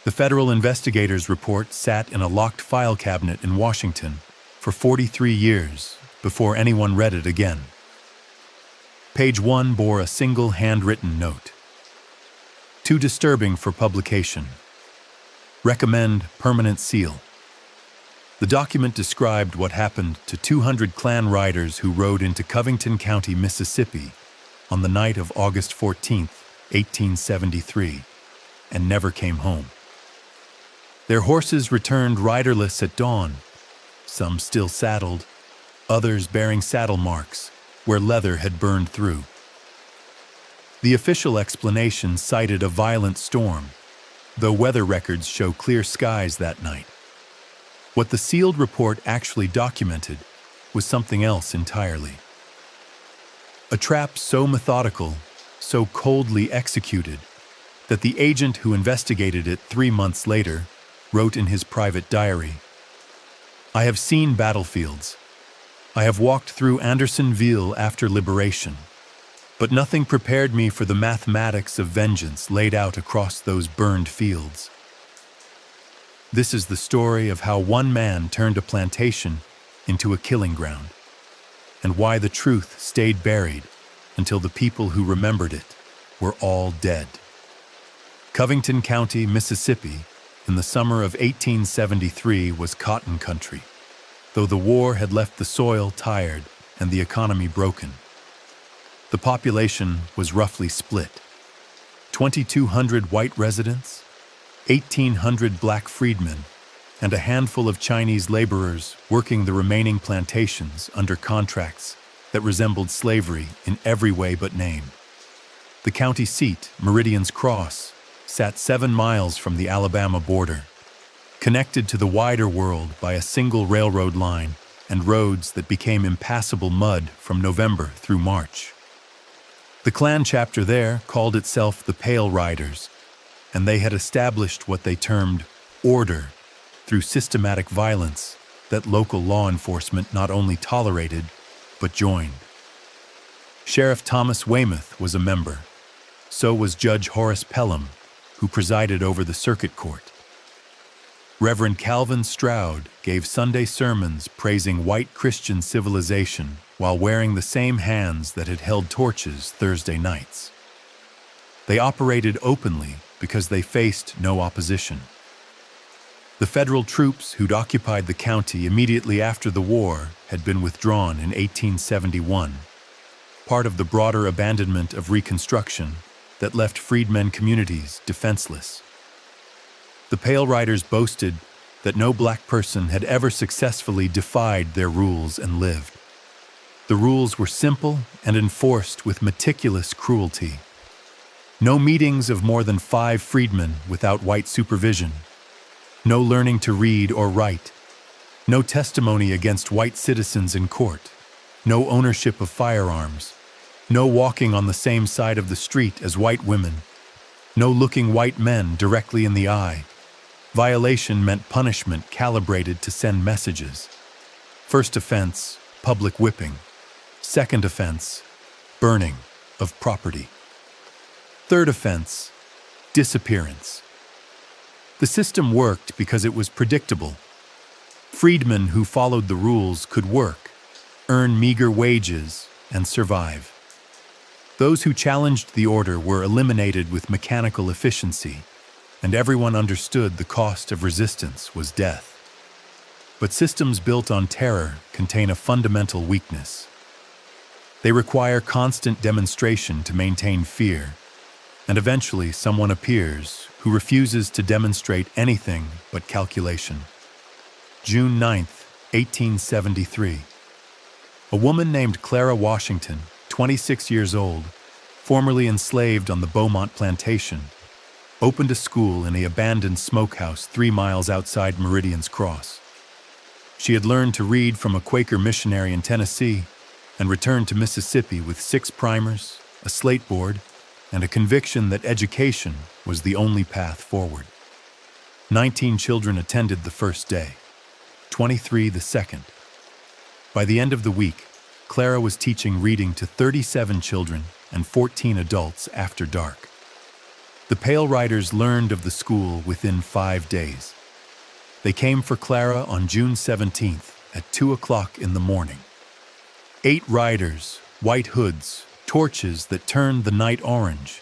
The federal investigators' report sat in a locked file cabinet in Washington for 43 years before anyone read it again. Page 1 bore a single handwritten note. Too disturbing for publication. Recommend permanent seal. The document described what happened to 200 Klan riders who rode into Covington County, Mississippi on the night of August 14, 1873, and never came home. Their horses returned riderless at dawn, some still saddled, others bearing saddle marks where leather had burned through. The official explanation cited a violent storm, though weather records show clear skies that night. What the sealed report actually documented was something else entirely. A trap so methodical, so coldly executed, that the agent who investigated it 3 months later wrote in his private diary, "I have seen battlefields. I have walked through Andersonville after liberation, but nothing prepared me for the mathematics of vengeance laid out across those burned fields." This is the story of how one man turned a plantation into a killing ground, and why the truth stayed buried until the people who remembered it were all dead. Covington County, Mississippi, in the summer of 1873 was cotton country, though the war had left the soil tired and the economy broken. The population was roughly split. 2,200 white residents, 1,800 black freedmen, and a handful of Chinese laborers working the remaining plantations under contracts that resembled slavery in every way but name. The county seat, Meridian's Cross, sat 7 miles from the Alabama border, connected to the wider world by a single railroad line and roads that became impassable mud from November through March. The Klan chapter there called itself the Pale Riders, and they had established what they termed order through systematic violence that local law enforcement not only tolerated, but joined. Sheriff Thomas Weymouth was a member. So was Judge Horace Pelham, who presided over the circuit court. Reverend Calvin Stroud gave Sunday sermons praising white Christian civilization while wearing the same hands that had held torches Thursday nights. They operated openly because they faced no opposition. The federal troops who'd occupied the county immediately after the war had been withdrawn in 1871, part of the broader abandonment of Reconstruction that left freedmen communities defenseless. The Pale Riders boasted that no black person had ever successfully defied their rules and lived. The rules were simple and enforced with meticulous cruelty. No meetings of more than 5 freedmen without white supervision. No learning to read or write. No testimony against white citizens in court. No ownership of firearms. No walking on the same side of the street as white women. No looking white men directly in the eye. Violation meant punishment calibrated to send messages. First offense, public whipping. Second offense, burning of property. Third offense, disappearance. The system worked because it was predictable. Freedmen who followed the rules could work, earn meager wages, and survive. Those who challenged the order were eliminated with mechanical efficiency, and everyone understood the cost of resistance was death. But systems built on terror contain a fundamental weakness. They require constant demonstration to maintain fear, and eventually someone appears who refuses to demonstrate anything but calculation. June 9, 1873. A woman named Clara Washington, 26 years old, formerly enslaved on the Beaumont plantation, opened a school in an abandoned smokehouse 3 miles outside Meridian's Cross. She had learned to read from a Quaker missionary in Tennessee and returned to Mississippi with 6 primers, a slate board, and a conviction that education was the only path forward. 19 children attended the first day, 23 the second. By the end of the week, Clara was teaching reading to 37 children and 14 adults after dark. The Pale Riders learned of the school within 5 days. They came for Clara on June 17th at 2 o'clock in the morning. 8 riders, white hoods, torches that turned the night orange.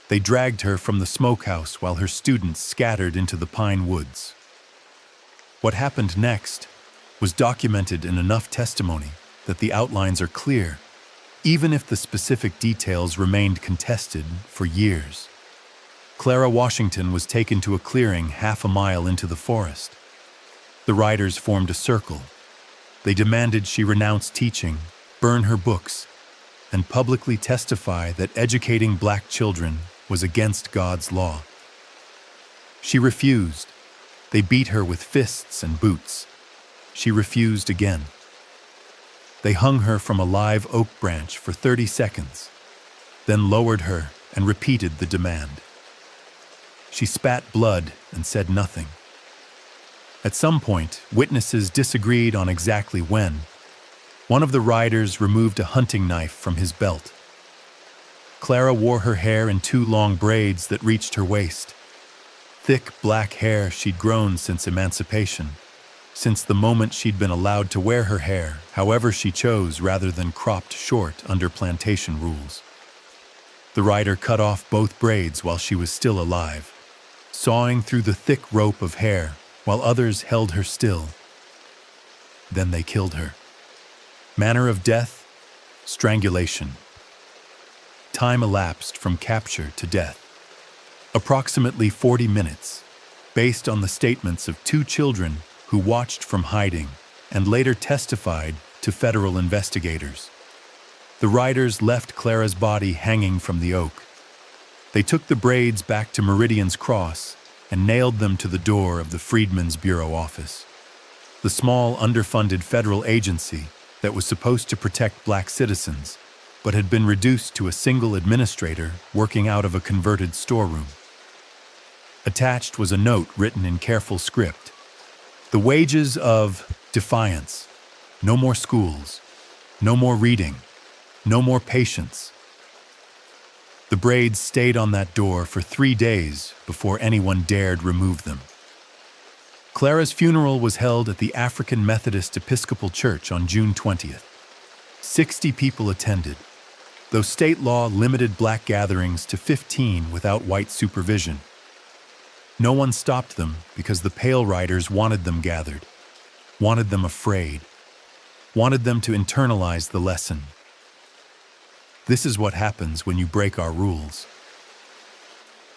They dragged her from the smokehouse while her students scattered into the pine woods. What happened next was documented in enough testimony that the outlines are clear, even if the specific details remained contested for years. Clara Washington was taken to a clearing half a mile into the forest. The riders formed a circle. They demanded she renounce teaching, burn her books, and publicly testify that educating black children was against God's law. She refused. They beat her with fists and boots. She refused again. They hung her from a live oak branch for 30 seconds, then lowered her and repeated the demand. She spat blood and said nothing. At some point, witnesses disagreed on exactly when. One of the riders removed a hunting knife from his belt. Clara wore her hair in 2 long braids that reached her waist. Thick black hair she'd grown since emancipation, since the moment she'd been allowed to wear her hair however she chose rather than cropped short under plantation rules. The rider cut off both braids while she was still alive, sawing through the thick rope of hair while others held her still. Then they killed her. Manner of death? Strangulation. Time elapsed from capture to death. Approximately 40 minutes, based on the statements of 2 children who watched from hiding and later testified to federal investigators. The riders left Clara's body hanging from the oak. They took the braids back to Meridian's Cross and nailed them to the door of the Freedmen's Bureau office, the small, underfunded federal agency that was supposed to protect black citizens, but had been reduced to a single administrator working out of a converted storeroom. Attached was a note written in careful script. The wages of defiance. No more schools. No more reading. No more patience. The braids stayed on that door for 3 days before anyone dared remove them. Clara's funeral was held at the African Methodist Episcopal Church on June 20th. 60 people attended, though state law limited black gatherings to 15 without white supervision. No one stopped them because the Pale Riders wanted them gathered, wanted them afraid, wanted them to internalize the lesson. This is what happens when you break our rules.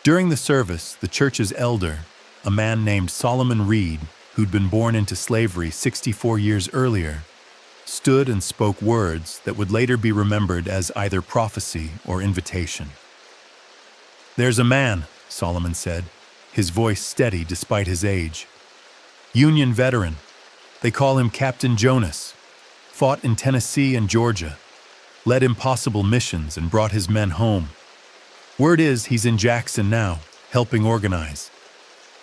During the service, the church's elder, a man named Solomon Reed, who'd been born into slavery 64 years earlier, stood and spoke words that would later be remembered as either prophecy or invitation. "There's a man," Solomon said, his voice steady despite his age. "Union veteran. They call him Captain Jonas. Fought in Tennessee and Georgia. Led impossible missions and brought his men home. Word is he's in Jackson now, helping organize.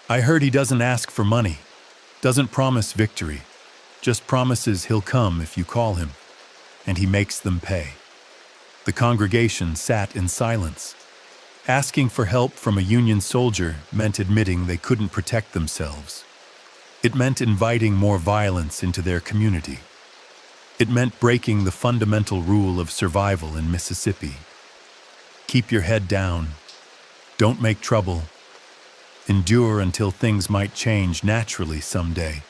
I heard he doesn't ask for money, doesn't promise victory, just promises he'll come if you call him, and he makes them pay." The congregation sat in silence. Asking for help from a Union soldier meant admitting they couldn't protect themselves. It meant inviting more violence into their community. It meant breaking the fundamental rule of survival in Mississippi. Keep your head down. Don't make trouble. Endure until things might change naturally someday,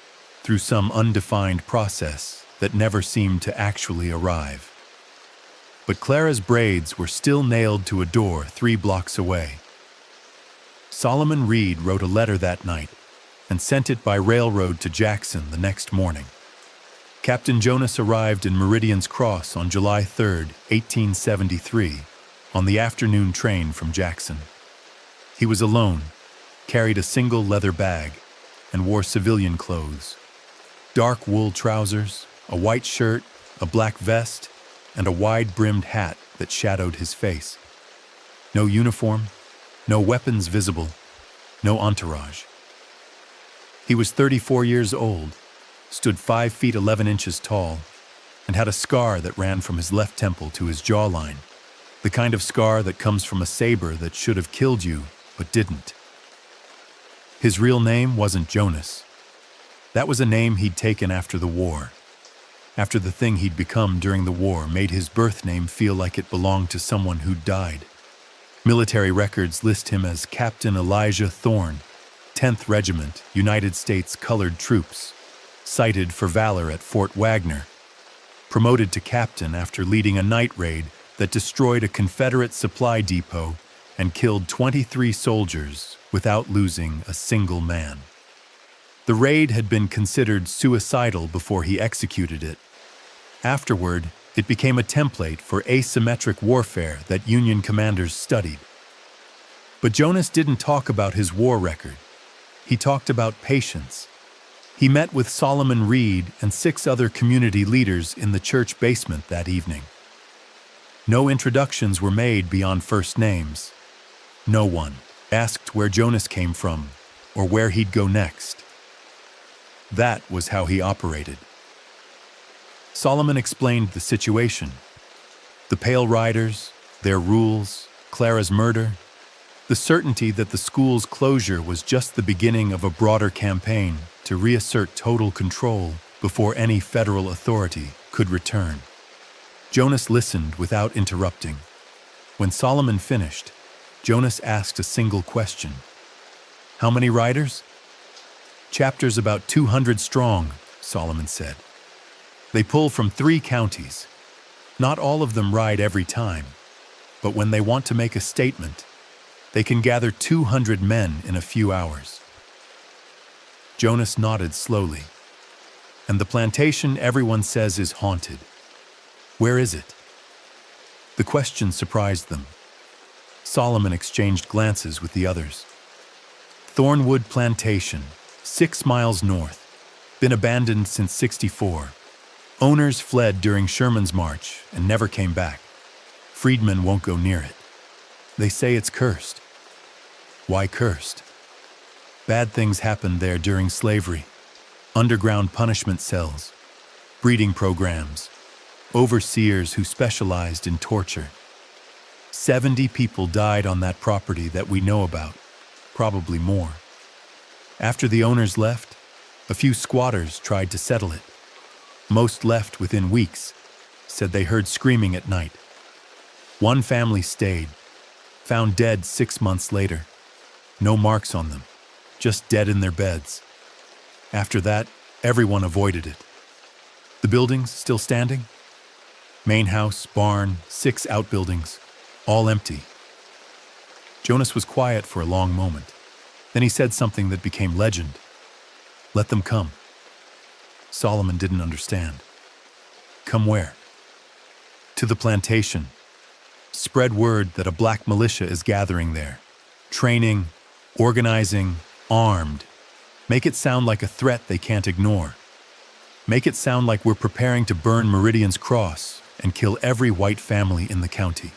through some undefined process that never seemed to actually arrive. But Clara's braids were still nailed to a door 3 blocks away. Solomon Reed wrote a letter that night and sent it by railroad to Jackson the next morning. Captain Jonas arrived in Meridian's Cross on July 3, 1873, on the afternoon train from Jackson. He was alone, carried a single leather bag, and wore civilian clothes. Dark wool trousers, a white shirt, a black vest, and a wide-brimmed hat that shadowed his face. No uniform, no weapons visible, no entourage. He was 34 years old, stood 5 feet 11 inches tall, and had a scar that ran from his left temple to his jawline, the kind of scar that comes from a saber that should have killed you but didn't. His real name wasn't Jonas. That was a name he'd taken after the war. After the thing he'd become during the war made his birth name feel like it belonged to someone who'd died. Military records list him as Captain Elijah Thorne, 10th Regiment, United States Colored Troops, cited for valor at Fort Wagner, promoted to captain after leading a night raid that destroyed a Confederate supply depot and killed 23 soldiers without losing a single man. The raid had been considered suicidal before he executed it. Afterward, it became a template for asymmetric warfare that Union commanders studied. But Jonas didn't talk about his war record. He talked about patience. He met with Solomon Reed and 6 other community leaders in the church basement that evening. No introductions were made beyond first names. No one asked where Jonas came from or where he'd go next. That was how he operated. Solomon explained the situation. The Pale Riders, their rules, Clara's murder, the certainty that the school's closure was just the beginning of a broader campaign to reassert total control before any federal authority could return. Jonas listened without interrupting. When Solomon finished, Jonas asked a single question. How many riders? Chapter's about 200 strong, Solomon said. They pull from 3 counties. Not all of them ride every time, but when they want to make a statement, they can gather 200 men in a few hours. Jonas nodded slowly. And the plantation everyone says is haunted. Where is it? The question surprised them. Solomon exchanged glances with the others. Thornwood Plantation, 6 miles north, been abandoned since '64. Owners fled during Sherman's march and never came back. Freedmen won't go near it. They say it's cursed. Why cursed? Bad things happened there during slavery. Underground punishment cells, breeding programs, overseers who specialized in torture. 70 people died on that property that we know about, probably more. After the owners left, a few squatters tried to settle it. Most left within weeks, said they heard screaming at night. One family stayed, found dead 6 months later. No marks on them, just dead in their beds. After that, everyone avoided it. The buildings still standing? Main house, barn, 6 outbuildings, all empty. Jonas was quiet for a long moment. Then he said something that became legend. Let them come. Solomon didn't understand. Come where? To the plantation. Spread word that a black militia is gathering there. Training, organizing, armed. Make it sound like a threat they can't ignore. Make it sound like we're preparing to burn Meridian's cross and kill every white family in the county.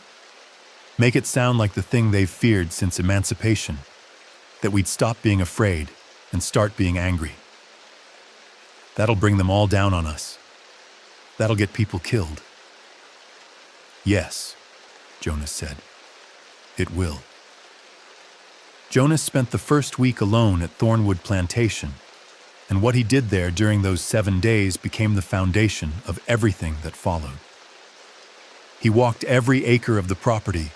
Make it sound like the thing they've feared since emancipation, that we'd stop being afraid and start being angry. That'll bring them all down on us. That'll get people killed. Yes, Jonas said. It will. Jonas spent the first week alone at Thornwood Plantation, and what he did there during those 7 days became the foundation of everything that followed. He walked every acre of the property,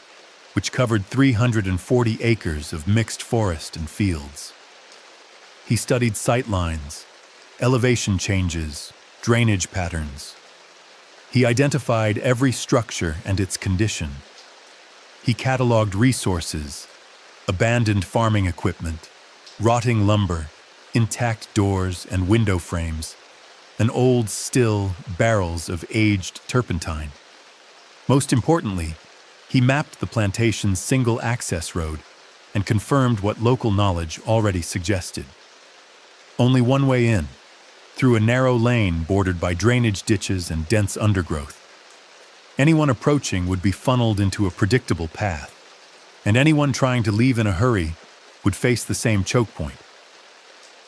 which covered 340 acres of mixed forest and fields. He studied sight lines, elevation changes, drainage patterns. He identified every structure and its condition. He cataloged resources, abandoned farming equipment, rotting lumber, intact doors and window frames, and old, still barrels of aged turpentine. Most importantly, he mapped the plantation's single access road and confirmed what local knowledge already suggested. Only one way in, through a narrow lane bordered by drainage ditches and dense undergrowth. Anyone approaching would be funneled into a predictable path, and anyone trying to leave in a hurry would face the same choke point.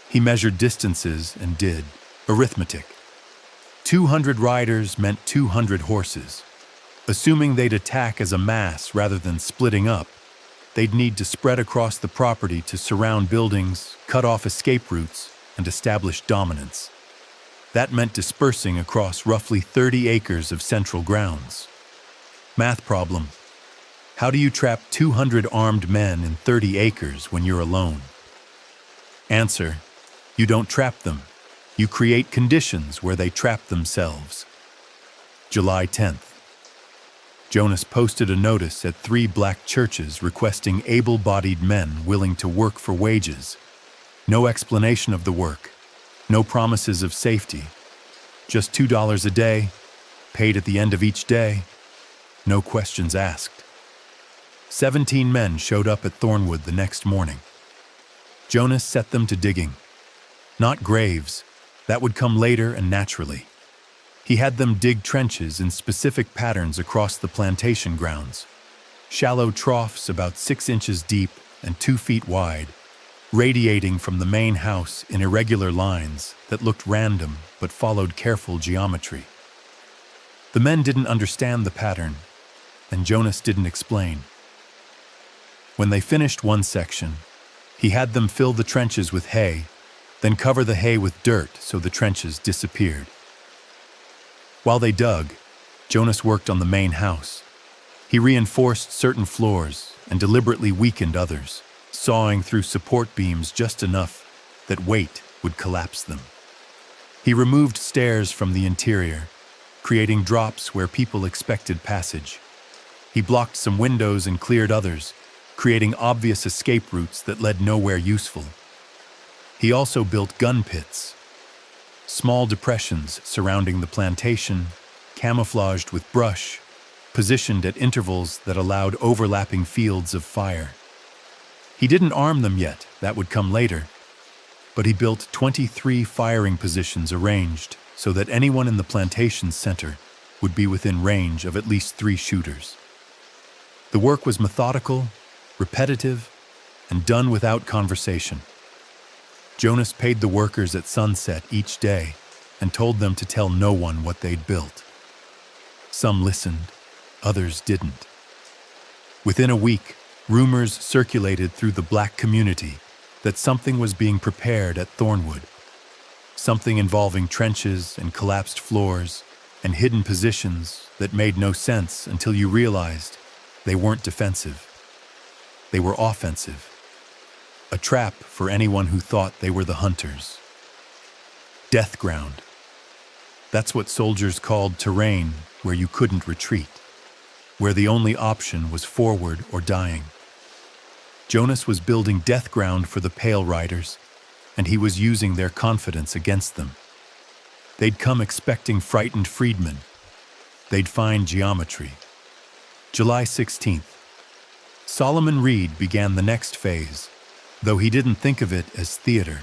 He measured distances and did arithmetic. 200 riders meant 200 horses. Assuming they'd attack as a mass rather than splitting up, they'd need to spread across the property to surround buildings, cut off escape routes, and establish dominance. That meant dispersing across roughly 30 acres of central grounds. Math problem. How do you trap 200 armed men in 30 acres when you're alone? Answer: you don't trap them. You create conditions where they trap themselves. July 10th. Jonas posted a notice at 3 black churches requesting able-bodied men willing to work for wages. No explanation of the work, no promises of safety. Just $2 a day, paid at the end of each day, no questions asked. 17 men showed up at Thornwood the next morning. Jonas set them to digging. Not graves, that would come later and naturally. He had them dig trenches in specific patterns across the plantation grounds. Shallow troughs about 6 inches deep and 2 feet wide, radiating from the main house in irregular lines that looked random but followed careful geometry. The men didn't understand the pattern, and Jonas didn't explain. When they finished one section, he had them fill the trenches with hay, then cover the hay with dirt so the trenches disappeared. While they dug, Jonas worked on the main house. He reinforced certain floors and deliberately weakened others, sawing through support beams just enough that weight would collapse them. He removed stairs from the interior, creating drops where people expected passage. He blocked some windows and cleared others, creating obvious escape routes that led nowhere useful. He also built gun pits, small depressions surrounding the plantation, camouflaged with brush, positioned at intervals that allowed overlapping fields of fire. He didn't arm them yet, that would come later, but he built 23 firing positions arranged so that anyone in the plantation's center would be within range of at least 3 shooters. The work was methodical, repetitive, and done without conversation. Jonas paid the workers at sunset each day and told them to tell no one what they'd built. Some listened, others didn't. Within a week, rumors circulated through the black community that something was being prepared at Thornwood. Something involving trenches and collapsed floors and hidden positions that made no sense until you realized they weren't defensive. They were offensive. A trap for anyone who thought they were the hunters. Death ground. That's what soldiers called terrain where you couldn't retreat, where the only option was forward or dying. Jonas was building death ground for the Pale Riders, and he was using their confidence against them. They'd come expecting frightened freedmen. They'd find geometry. July 16th. Solomon Reed began the next phase, though he didn't think of it as theater.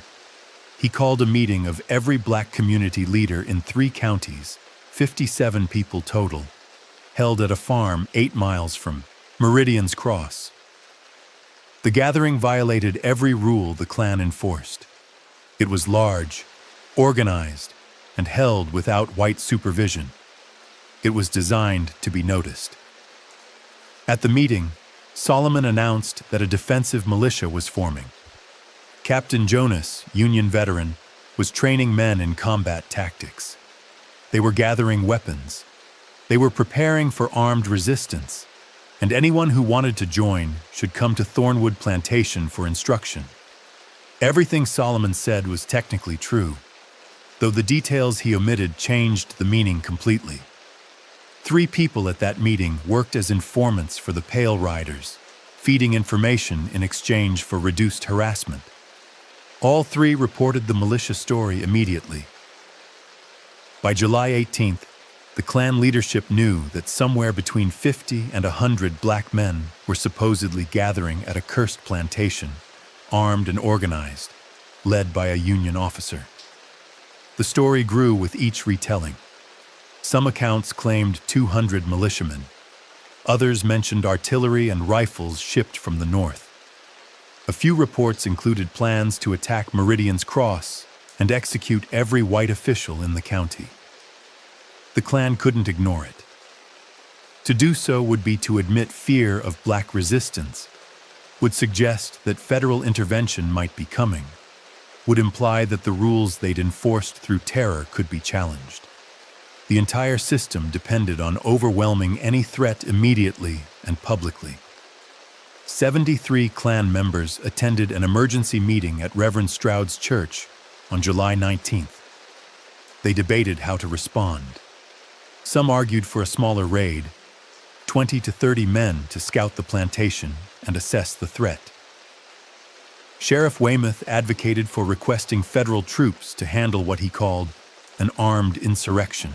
He called a meeting of every black community leader in 3 counties, 57 people total, held at a farm 8 miles from Meridian's Cross. The gathering violated every rule the Klan enforced. It was large, organized, and held without white supervision. It was designed to be noticed. At the meeting, Solomon announced that a defensive militia was forming. Captain Jonas, Union veteran, was training men in combat tactics. They were gathering weapons. They were preparing for armed resistance, and anyone who wanted to join should come to Thornwood Plantation for instruction. Everything Solomon said was technically true, though the details he omitted changed the meaning completely. 3 people at that meeting worked as informants for the Pale Riders, feeding information in exchange for reduced harassment. All 3 reported the militia story immediately. By July 18th, the Klan leadership knew that somewhere between 50 and 100 black men were supposedly gathering at a cursed plantation, armed and organized, led by a Union officer. The story grew with each retelling. Some accounts claimed 200 militiamen. Others mentioned artillery and rifles shipped from the north. A few reports included plans to attack Meridian's Cross and execute every white official in the county. The Klan couldn't ignore it. To do so would be to admit fear of black resistance, would suggest that federal intervention might be coming, would imply that the rules they'd enforced through terror could be challenged. The entire system depended on overwhelming any threat immediately and publicly. 73 Klan members attended an emergency meeting at Reverend Stroud's church on July 19th. They debated how to respond. Some argued for a smaller raid, 20 to 30 men to scout the plantation and assess the threat. Sheriff Weymouth advocated for requesting federal troops to handle what he called an armed insurrection,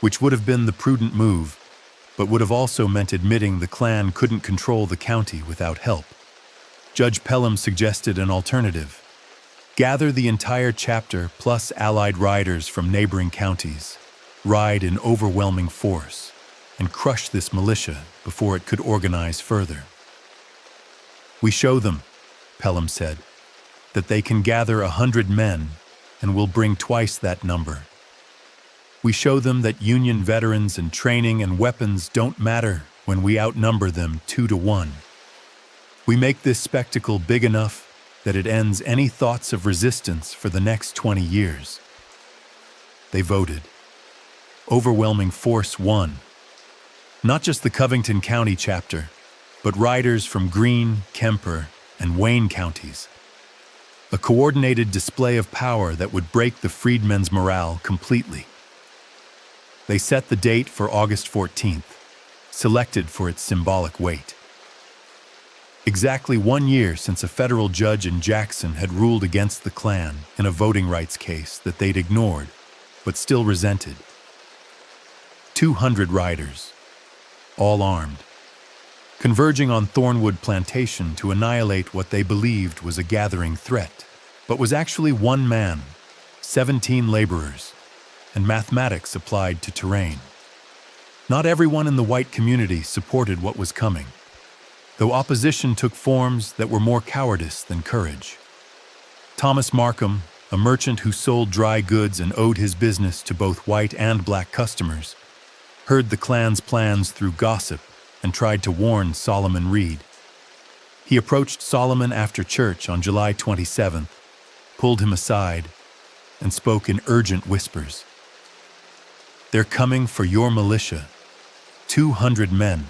which would have been the prudent move, but would have also meant admitting the Klan couldn't control the county without help. Judge Pelham suggested an alternative. Gather the entire chapter plus allied riders from neighboring counties, ride in overwhelming force, and crush this militia before it could organize further. We show them, Pelham said, that they can gather 100 men and will bring twice that number. We show them that Union veterans and training and weapons don't matter when we outnumber them 2 to 1. We make this spectacle big enough that it ends any thoughts of resistance for the next 20 years. They voted. Overwhelming force won. Not just the Covington County chapter, but riders from Greene, Kemper, and Wayne counties. A coordinated display of power that would break the freedmen's morale completely. They set the date for August 14th, selected for its symbolic weight. Exactly 1 year since a federal judge in Jackson had ruled against the Klan in a voting rights case that they'd ignored, but still resented. 200 riders, all armed, converging on Thornwood Plantation to annihilate what they believed was a gathering threat, but was actually one man, 17 laborers, and mathematics applied to terrain. Not everyone in the white community supported what was coming, though opposition took forms that were more cowardice than courage. Thomas Markham, a merchant who sold dry goods and owed his business to both white and black customers, heard the Klan's plans through gossip and tried to warn Solomon Reed. He approached Solomon after church on July 27th, pulled him aside, and spoke in urgent whispers. They're coming for your militia. 200 men.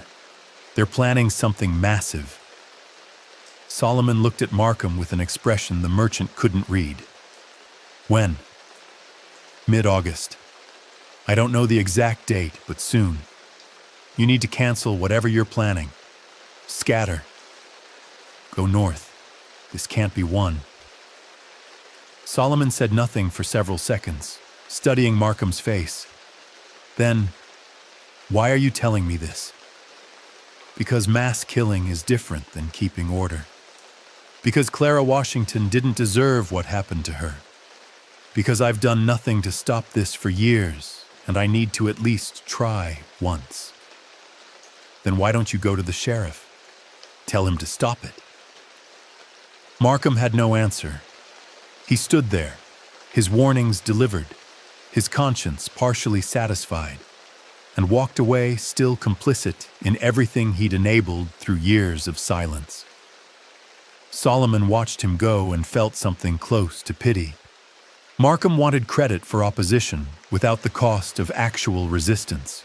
They're planning something massive. Solomon looked at Markham with an expression the merchant couldn't read. When? Mid-August. I don't know the exact date, but soon. You need to cancel whatever you're planning. Scatter. Go north. This can't be won. Solomon said nothing for several seconds, studying Markham's face. Then, why are you telling me this? Because mass killing is different than keeping order. Because Clara Washington didn't deserve what happened to her. Because I've done nothing to stop this for years, and I need to at least try once. Then why don't you go to the sheriff? Tell him to stop it. Markham had no answer. He stood there, his warnings delivered, his conscience partially satisfied, and walked away still complicit in everything he'd enabled through years of silence. Solomon watched him go and felt something close to pity. Markham wanted credit for opposition without the cost of actual resistance.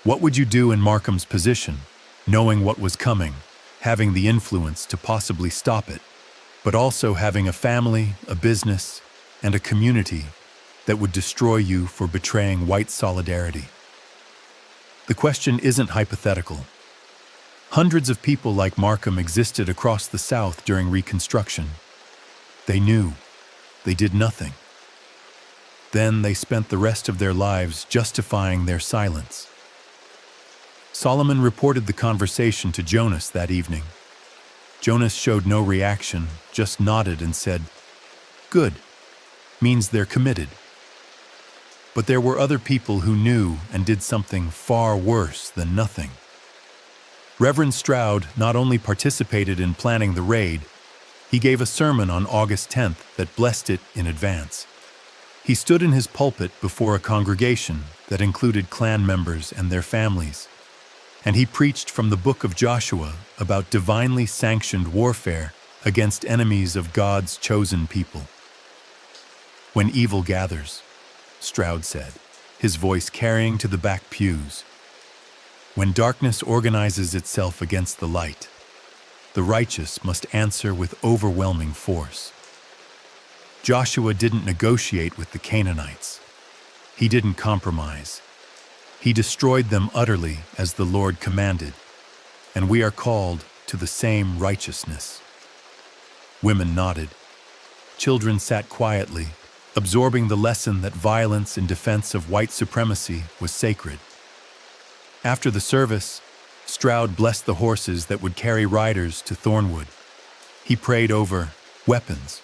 What would you do in Markham's position, knowing what was coming, having the influence to possibly stop it, but also having a family, a business, and a community that would destroy you for betraying white solidarity? The question isn't hypothetical. Hundreds of people like Markham existed across the South during Reconstruction. They knew. They did nothing. Then they spent the rest of their lives justifying their silence. Solomon reported the conversation to Jonas that evening. Jonas showed no reaction, just nodded and said, "Good. Means they're committed." But there were other people who knew and did something far worse than nothing. Reverend Stroud not only participated in planning the raid, he gave a sermon on August 10th that blessed it in advance. He stood in his pulpit before a congregation that included Klan members and their families. and he preached from the book of Joshua about divinely sanctioned warfare against enemies of God's chosen people. "When evil gathers," Stroud said, his voice carrying to the back pews, "when darkness organizes itself against the light, the righteous must answer with overwhelming force." Joshua didn't negotiate with the Canaanites. He didn't compromise. He destroyed them utterly as the Lord commanded, and we are called to the same righteousness. Women nodded. Children sat quietly, absorbing the lesson that violence in defense of white supremacy was sacred. After the service, Stroud blessed the horses that would carry riders to Thornwood. He prayed over weapons.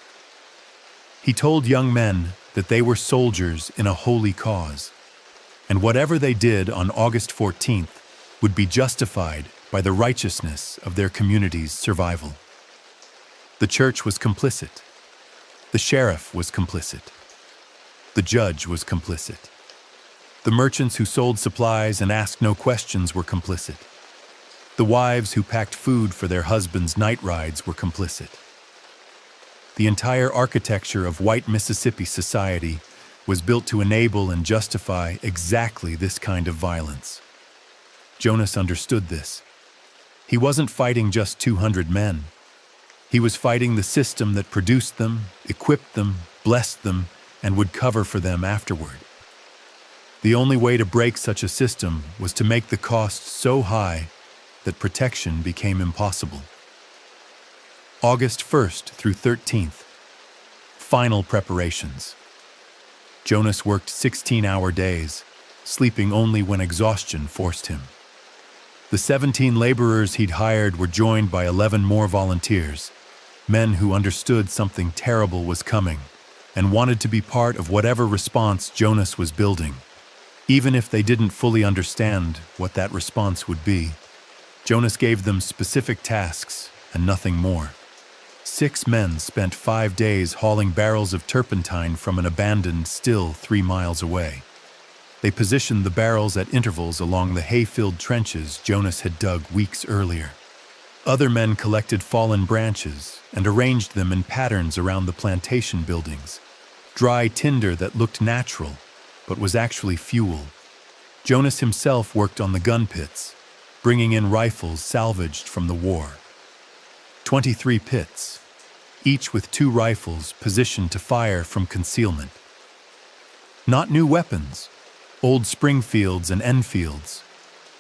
He told young men that they were soldiers in a holy cause, and whatever they did on August 14th would be justified by the righteousness of their community's survival. The church was complicit. The sheriff was complicit. The judge was complicit. The merchants who sold supplies and asked no questions were complicit. The wives who packed food for their husbands' night rides were complicit. The entire architecture of white Mississippi society was built to enable and justify exactly this kind of violence. Jonas understood this. He wasn't fighting just 200 men. He was fighting the system that produced them, equipped them, blessed them, and would cover for them afterward. The only way to break such a system was to make the cost so high that protection became impossible. August 1st through 13th. Final preparations. Jonas worked 16-hour days, sleeping only when exhaustion forced him. The 17 laborers he'd hired were joined by 11 more volunteers, men who understood something terrible was coming and wanted to be part of whatever response Jonas was building, even if they didn't fully understand what that response would be. Jonas gave them specific tasks and nothing more. 6 men spent 5 days hauling barrels of turpentine from an abandoned still 3 miles away. They positioned the barrels at intervals along the hay-filled trenches Jonas had dug weeks earlier. Other men collected fallen branches and arranged them in patterns around the plantation buildings, dry tinder that looked natural but was actually fuel. Jonas himself worked on the gun pits, bringing in rifles salvaged from the war. 23 pits, each with 2 rifles positioned to fire from concealment. Not new weapons, old Springfields and Enfields,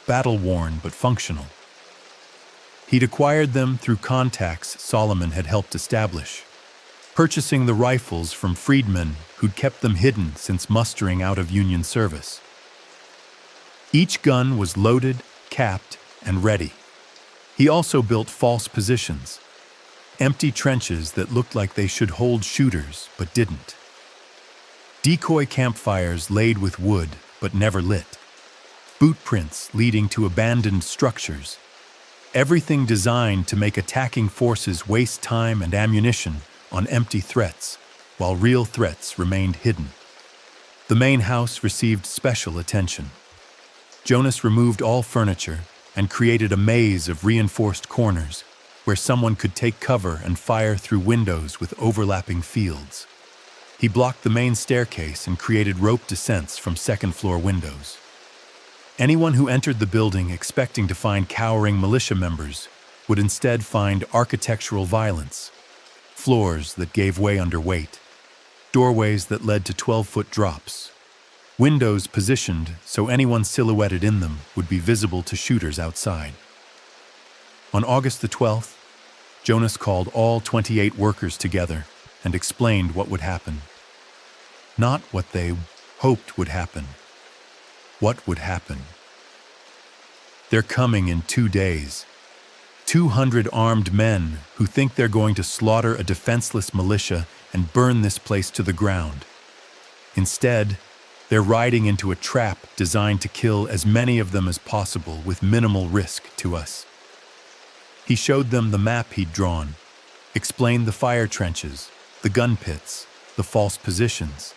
battle-worn but functional. He'd acquired them through contacts Solomon had helped establish, purchasing the rifles from freedmen who'd kept them hidden since mustering out of Union service. Each gun was loaded, capped, and ready. He also built false positions, empty trenches that looked like they should hold shooters but didn't. Decoy campfires laid with wood but never lit. Boot prints leading to abandoned structures. Everything designed to make attacking forces waste time and ammunition on empty threats, while real threats remained hidden. The main house received special attention. Jonas removed all furniture and created a maze of reinforced corners where someone could take cover and fire through windows with overlapping fields. He blocked the main staircase and created rope descents from second-floor windows. Anyone who entered the building expecting to find cowering militia members would instead find architectural violence, floors that gave way under weight, doorways that led to 12-foot drops, windows positioned so anyone silhouetted in them would be visible to shooters outside. On August the 12th, Jonas called all 28 workers together and explained what would happen. Not what they hoped would happen. What would happen? They're coming in 2 days. 200 armed men who think they're going to slaughter a defenseless militia and burn this place to the ground. Instead, they're riding into a trap designed to kill as many of them as possible with minimal risk to us. He showed them the map he'd drawn, explained the fire trenches, the gun pits, the false positions,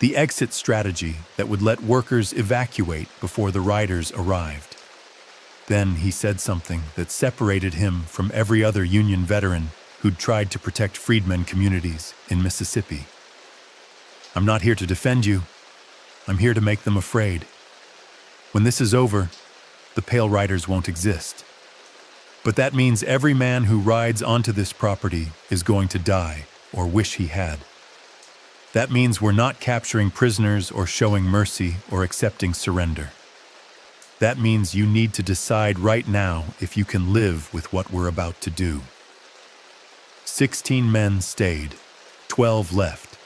the exit strategy that would let workers evacuate before the riders arrived. Then he said something that separated him from every other Union veteran who'd tried to protect freedmen communities in Mississippi. "I'm not here to defend you. I'm here to make them afraid. When this is over, the Pale Riders won't exist. But that means every man who rides onto this property is going to die or wish he had. That means we're not capturing prisoners or showing mercy or accepting surrender. That means you need to decide right now if you can live with what we're about to do." 16 men stayed, 12 left.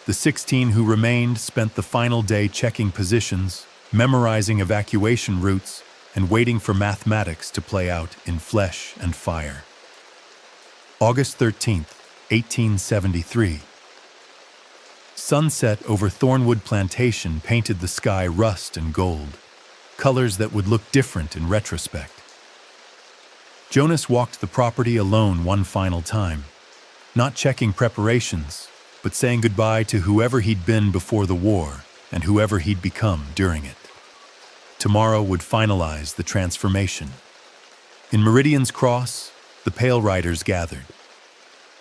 The 16 who remained spent the final day checking positions, memorizing evacuation routes, and waiting for mathematics to play out in flesh and fire. August 13th, 1873. Sunset over Thornwood Plantation painted the sky rust and gold, colors that would look different in retrospect. Jonas walked the property alone one final time, not checking preparations, but saying goodbye to whoever he'd been before the war and whoever he'd become during it. Tomorrow would finalize the transformation. In Meridian's Cross, the Pale Riders gathered.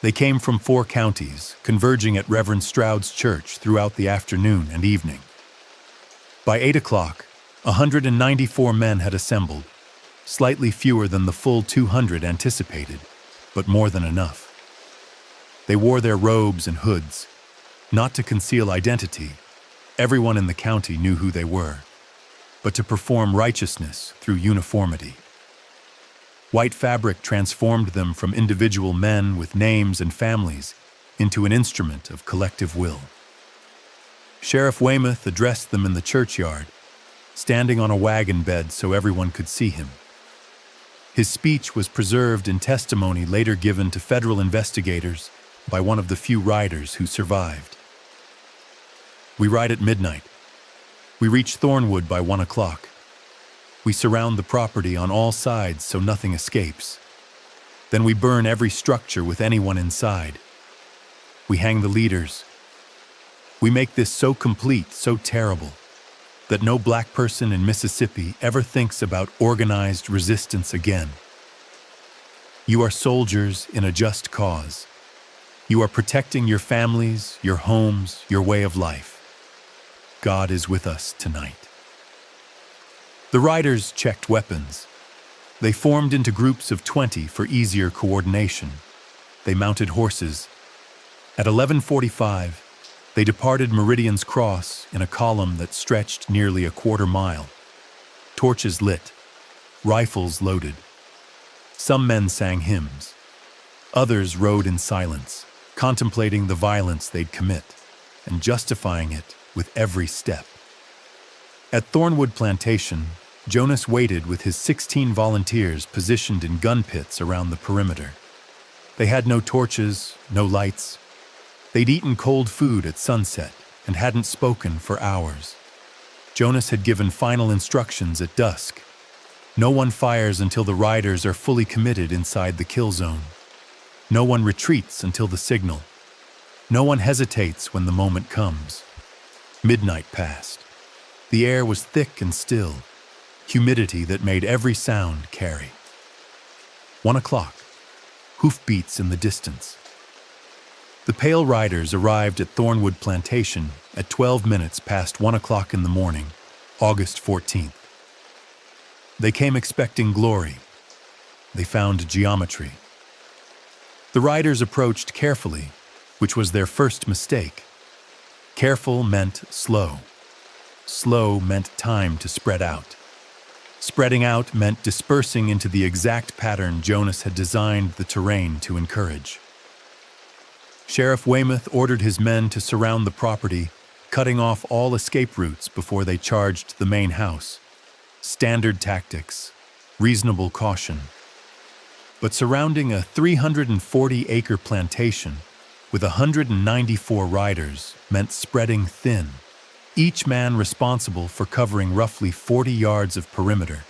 They came from 4 counties, converging at Reverend Stroud's church throughout the afternoon and evening. By 8 o'clock, 194 men had assembled, slightly fewer than the full 200 anticipated, but more than enough. They wore their robes and hoods, not to conceal identity. Everyone in the county knew who they were, but to perform righteousness through uniformity. White fabric transformed them from individual men with names and families into an instrument of collective will. Sheriff Weymouth addressed them in the churchyard, standing on a wagon bed so everyone could see him. His speech was preserved in testimony later given to federal investigators by one of the few riders who survived. "We ride at midnight. We reach Thornwood by 1 o'clock. We surround the property on all sides so nothing escapes. Then we burn every structure with anyone inside. We hang the leaders. We make this so complete, so terrible, that no black person in Mississippi ever thinks about organized resistance again. You are soldiers in a just cause. You are protecting your families, your homes, your way of life. God is with us tonight." The riders checked weapons. They formed into groups of 20 for easier coordination. They mounted horses. At 11:45, they departed Meridian's Cross in a column that stretched nearly a quarter mile. Torches lit, rifles loaded. Some men sang hymns. Others rode in silence, contemplating the violence they'd commit and justifying it with every step. At Thornwood Plantation, Jonas waited with his 16 volunteers positioned in gun pits around the perimeter. They had no torches, no lights. They'd eaten cold food at sunset and hadn't spoken for hours. Jonas had given final instructions at dusk. No one fires until the riders are fully committed inside the kill zone. No one retreats until the signal. No one hesitates when the moment comes. Midnight passed. The air was thick and still, humidity that made every sound carry. 1 o'clock, hoofbeats in the distance. The Pale Riders arrived at Thornwood Plantation at 12 minutes past 1 o'clock in the morning, August 14th. They came expecting glory. They found geometry. The riders approached carefully, which was their first mistake. Careful meant slow. Slow meant time to spread out. Spreading out meant dispersing into the exact pattern Jonas had designed the terrain to encourage. Sheriff Weymouth ordered his men to surround the property, cutting off all escape routes before they charged the main house. Standard tactics, reasonable caution. But surrounding a 340-acre plantation with 194 riders meant spreading thin, each man responsible for covering roughly 40 yards of perimeter,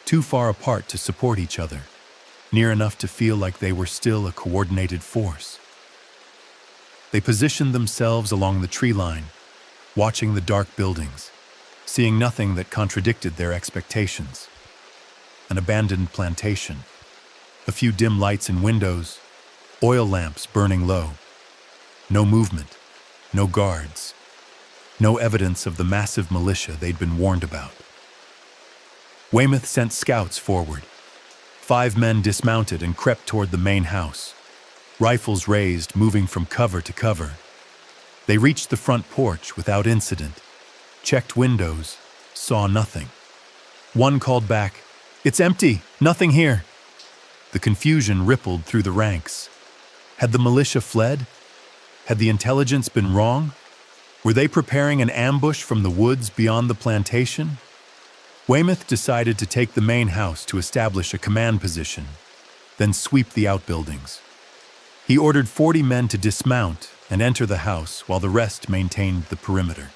too far apart to support each other, near enough to feel like they were still a coordinated force. They positioned themselves along the tree line, watching the dark buildings, seeing nothing that contradicted their expectations. an abandoned plantation. A few dim lights in windows, oil lamps burning low. No movement, no guards, no evidence of the massive militia they'd been warned about. Weymouth sent scouts forward. 5 men dismounted and crept toward the main house, rifles raised, moving from cover to cover. They reached the front porch without incident, checked windows, saw nothing. One called back, "It's empty, nothing here." The confusion rippled through the ranks. Had the militia fled? Had the intelligence been wrong? Were they preparing an ambush from the woods beyond the plantation? Weymouth decided to take the main house to establish a command position, then sweep the outbuildings. He ordered 40 men to dismount and enter the house while the rest maintained the perimeter.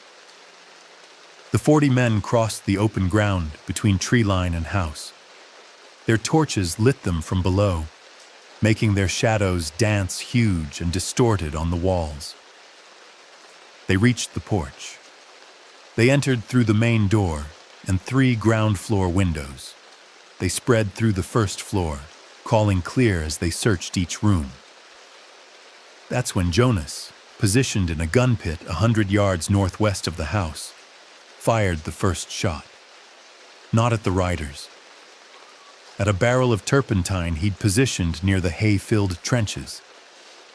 The 40 men crossed the open ground between tree line and house. Their torches lit them from below, making their shadows dance huge and distorted on the walls. They reached the porch. They entered through the main door and 3 ground floor windows. They spread through the first floor, calling clear as they searched each room. That's when Jonas, positioned in a gun pit 100 yards northwest of the house, fired the first shot. Not at the riders. At a barrel of turpentine he'd positioned near the hay-filled trenches.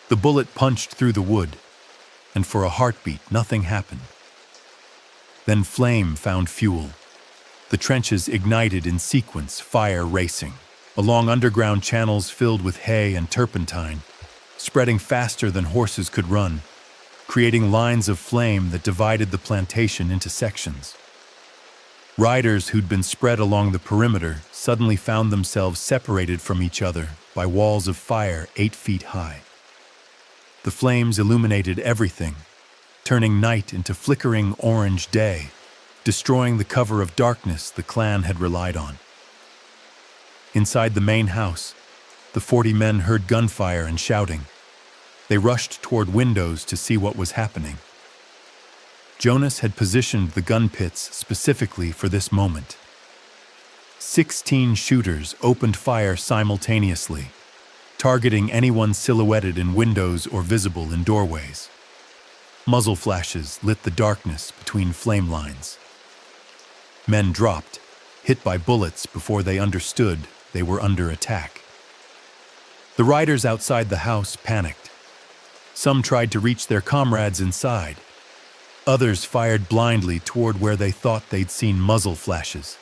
The bullet punched through the wood, and for a heartbeat nothing happened. Then flame found fuel. The trenches ignited in sequence, fire racing, along underground channels filled with hay and turpentine, spreading faster than horses could run, creating lines of flame that divided the plantation into sections. Riders who'd been spread along the perimeter suddenly found themselves separated from each other by walls of fire 8 feet high. The flames illuminated everything, turning night into flickering orange day, destroying the cover of darkness the clan had relied on. Inside the main house, the 40 men heard gunfire and shouting. They rushed toward windows to see what was happening. Jonas had positioned the gun pits specifically for this moment. 16 shooters opened fire simultaneously, targeting anyone silhouetted in windows or visible in doorways. Muzzle flashes lit the darkness between flame lines. Men dropped, hit by bullets before they understood they were under attack. The riders outside the house panicked. Some tried to reach their comrades inside. Others fired blindly toward where they thought they'd seen muzzle flashes.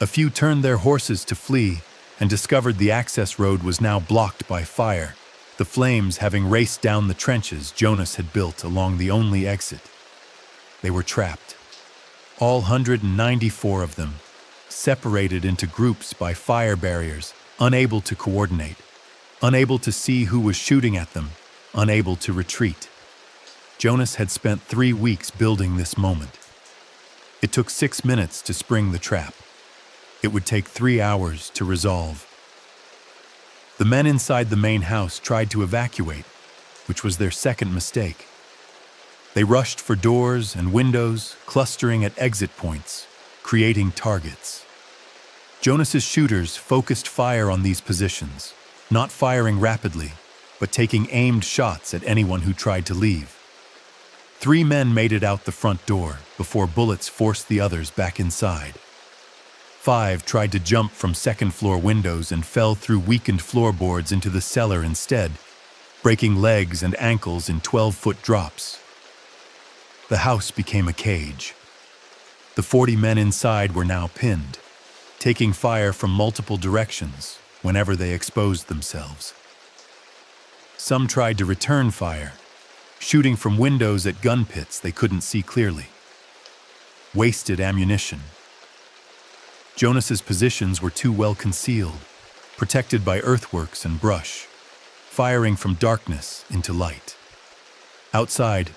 A few turned their horses to flee and discovered the access road was now blocked by fire, the flames having raced down the trenches Jonas had built along the only exit. They were trapped. All 194 of them, separated into groups by fire barriers, unable to coordinate, unable to see who was shooting at them, unable to retreat. Jonas had spent 3 weeks building this moment. It took 6 minutes to spring the trap. It would take 3 hours to resolve. The men inside the main house tried to evacuate, which was their second mistake. They rushed for doors and windows, clustering at exit points, creating targets. Jonas's shooters focused fire on these positions, not firing rapidly, but taking aimed shots at anyone who tried to leave. 3 men made it out the front door before bullets forced the others back inside. 5 tried to jump from second-floor windows and fell through weakened floorboards into the cellar instead, breaking legs and ankles in 12-foot drops. The house became a cage. The 40 men inside were now pinned, taking fire from multiple directions whenever they exposed themselves. Some tried to return fire, shooting from windows at gun pits they couldn't see clearly. Wasted ammunition. Jonas's positions were too well concealed, protected by earthworks and brush, firing from darkness into light. Outside,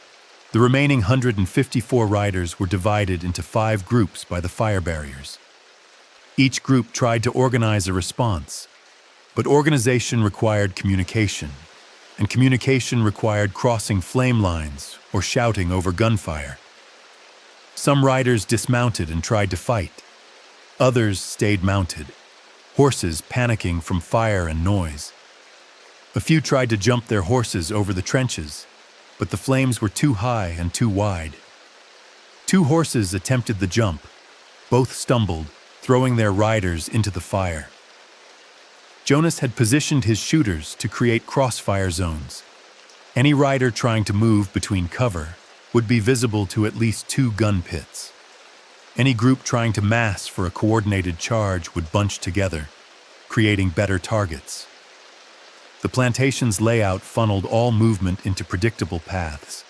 the remaining 154 riders were divided into 5 groups by the fire barriers. Each group tried to organize a response, but organization required communication, and communication required crossing flame lines or shouting over gunfire. Some riders dismounted and tried to fight. Others stayed mounted. horses panicking from fire and noise. A few tried to jump their horses over the trenches, but the flames were too high and too wide. 2 horses attempted the jump. Both stumbled, throwing their riders into the fire. Jonas had positioned his shooters to create crossfire zones. Any rider trying to move between cover would be visible to at least 2 gun pits. Any group trying to mass for a coordinated charge would bunch together, creating better targets. The plantation's layout funneled all movement into predictable paths,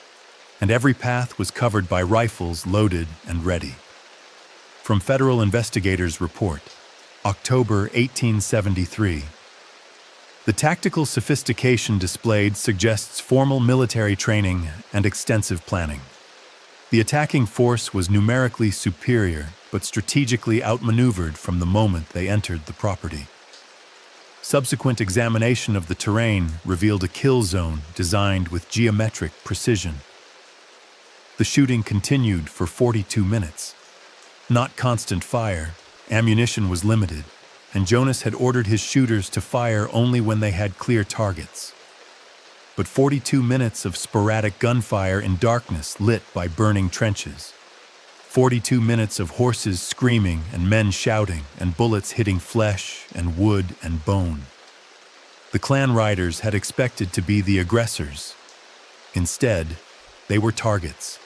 and every path was covered by rifles loaded and ready. From Federal Investigators' Report, October 1873. The tactical sophistication displayed suggests formal military training and extensive planning. The attacking force was numerically superior, but strategically outmaneuvered from the moment they entered the property. Subsequent examination of the terrain revealed a kill zone designed with geometric precision. The shooting continued for 42 minutes. Not constant fire, ammunition was limited, and Jonas had ordered his shooters to fire only when they had clear targets. But 42 minutes of sporadic gunfire in darkness lit by burning trenches. 42 minutes of horses screaming and men shouting and bullets hitting flesh and wood and bone. The clan riders had expected to be the aggressors. Instead, they were targets.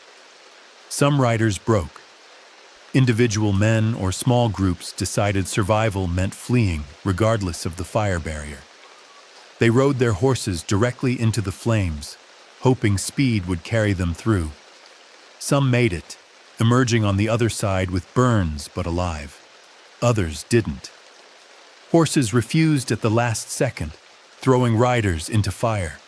Some riders broke. Individual men or small groups decided survival meant fleeing regardless of the fire barrier. They rode their horses directly into the flames, hoping speed would carry them through. Some made it, emerging on the other side with burns but alive. Others didn't. Horses refused at the last second, throwing riders into fire.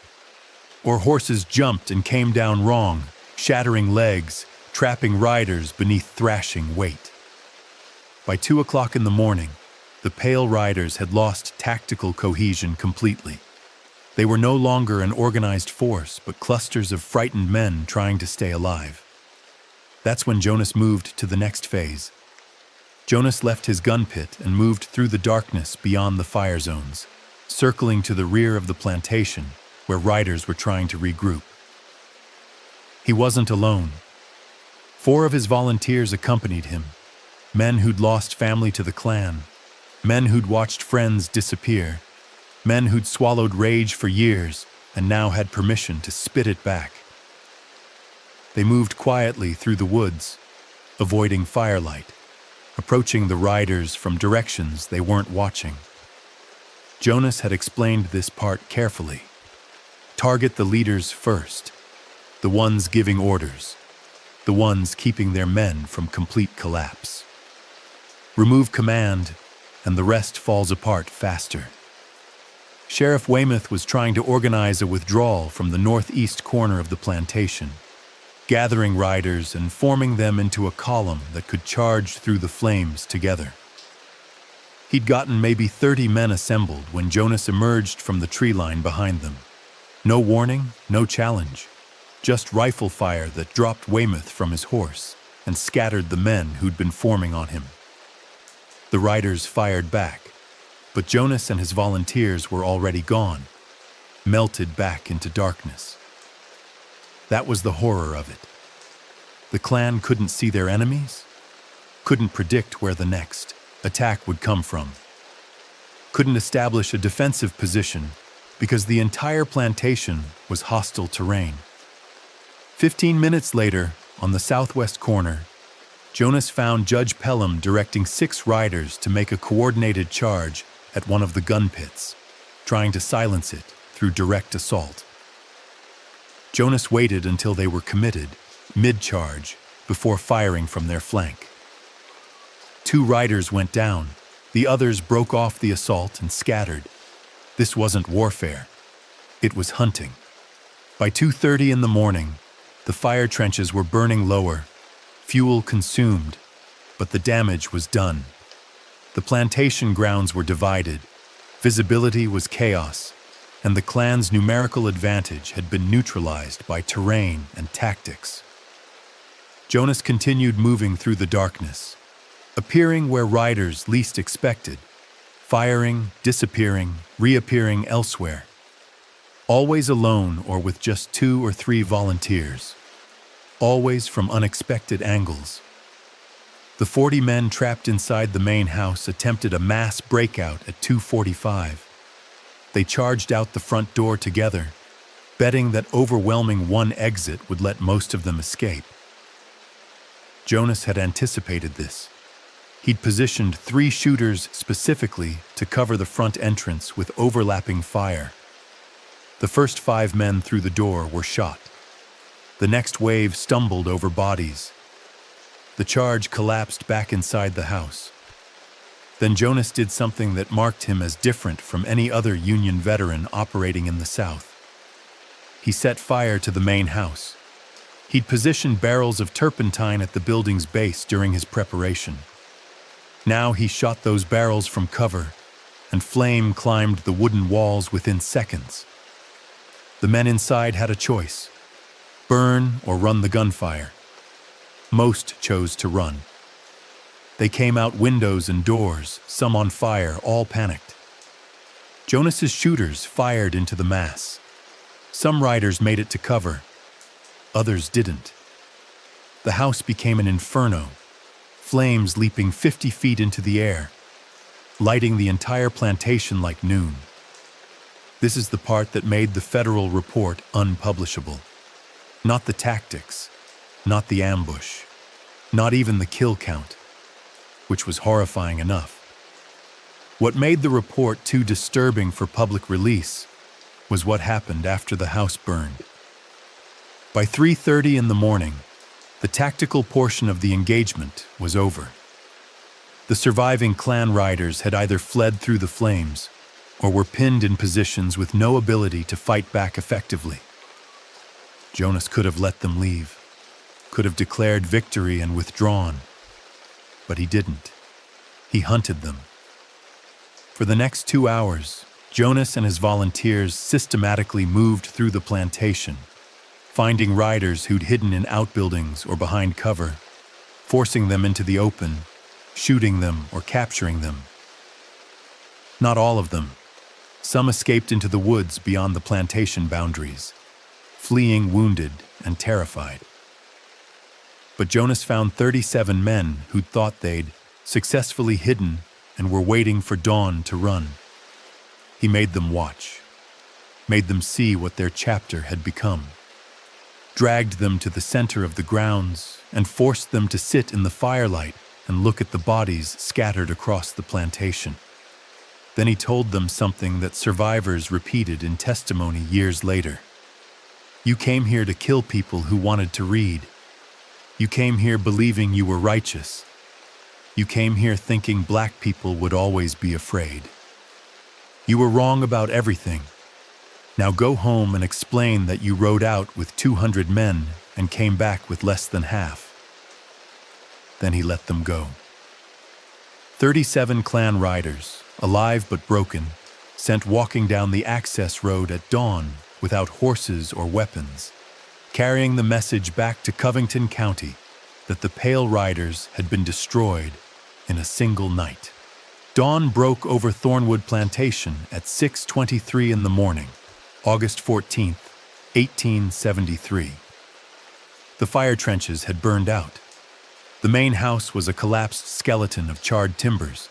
Or horses jumped and came down wrong, shattering legs, trapping riders beneath thrashing weight. By 2 o'clock in the morning, the pale riders had lost tactical cohesion completely. They were no longer an organized force, but clusters of frightened men trying to stay alive. That's when Jonas moved to the next phase. Jonas left his gun pit and moved through the darkness beyond the fire zones, circling to the rear of the plantation, where riders were trying to regroup. He wasn't alone. 4 of his volunteers accompanied him, men who'd lost family to the clan, men who'd watched friends disappear, men who'd swallowed rage for years and now had permission to spit it back. They moved quietly through the woods, avoiding firelight, approaching the riders from directions they weren't watching. Jonas had explained this part carefully. Target the leaders first, the ones giving orders, the ones keeping their men from complete collapse. Remove command, and the rest falls apart faster. Sheriff Weymouth was trying to organize a withdrawal from the northeast corner of the plantation, gathering riders and forming them into a column that could charge through the flames together. He'd gotten maybe 30 men assembled when Jonas emerged from the tree line behind them. No warning, no challenge, just rifle fire that dropped Weymouth from his horse and scattered the men who'd been forming on him. The riders fired back, but Jonas and his volunteers were already gone, melted back into darkness. That was the horror of it. The clan couldn't see their enemies, couldn't predict where the next attack would come from, couldn't establish a defensive position because the entire plantation was hostile terrain. 15 minutes later, on the southwest corner, Jonas found Judge Pelham directing 6 riders to make a coordinated charge at one of the gun pits, trying to silence it through direct assault. Jonas waited until they were committed, mid-charge, before firing from their flank. 2 riders went down, the others broke off the assault and scattered. This wasn't warfare, it was hunting. By 2:30 in the morning, the fire trenches were burning lower, fuel consumed, but the damage was done. The plantation grounds were divided, visibility was chaos, and the clan's numerical advantage had been neutralized by terrain and tactics. Jonas continued moving through the darkness, appearing where riders least expected, firing, disappearing, reappearing elsewhere. Always alone or with just 2 or 3 volunteers. Always from unexpected angles. The 40 men trapped inside the main house attempted a mass breakout at 2:45. They charged out the front door together, betting that overwhelming one exit would let most of them escape. Jonas had anticipated this. He'd positioned 3 shooters specifically to cover the front entrance with overlapping fire. The first 5 men through the door were shot. The next wave stumbled over bodies. The charge collapsed back inside the house. Then Jonas did something that marked him as different from any other Union veteran operating in the South. He set fire to the main house. He'd positioned barrels of turpentine at the building's base during his preparation. Now he shot those barrels from cover, and flame climbed the wooden walls within seconds. The men inside had a choice: burn or run the gunfire. Most chose to run. They came out windows and doors, some on fire, all panicked. Jonas's shooters fired into the mass. Some riders made it to cover. Others didn't. The house became an inferno, flames leaping 50 feet into the air, lighting the entire plantation like noon. This is the part that made the federal report unpublishable. Not the tactics, not the ambush, not even the kill count, which was horrifying enough. What made the report too disturbing for public release was what happened after the house burned. By 3:30 in the morning, the tactical portion of the engagement was over. The surviving Klan riders had either fled through the flames or were pinned in positions with no ability to fight back effectively. Jonas could have let them leave, could have declared victory and withdrawn, but he didn't. He hunted them. For the next 2 hours, Jonas and his volunteers systematically moved through the plantation, finding riders who'd hidden in outbuildings or behind cover, forcing them into the open, shooting them or capturing them. Not all of them. Some escaped into the woods beyond the plantation boundaries, fleeing wounded and terrified. But Jonas found 37 men who'd thought they'd successfully hidden and were waiting for dawn to run. He made them watch, made them see what their chapter had become, dragged them to the center of the grounds and forced them to sit in the firelight and look at the bodies scattered across the plantation. Then he told them something that survivors repeated in testimony years later. You came here to kill people who wanted to read. You came here believing you were righteous. You came here thinking black people would always be afraid. You were wrong about everything. Now go home and explain that you rode out with 200 men and came back with less than half. Then he let them go. 37 Klan riders, alive but broken, sent walking down the access road at dawn without horses or weapons, carrying the message back to Covington County that the Pale Riders had been destroyed in a single night. Dawn broke over Thornwood Plantation at 6:23 in the morning, August 14th, 1873. The fire trenches had burned out. The main house was a collapsed skeleton of charred timbers.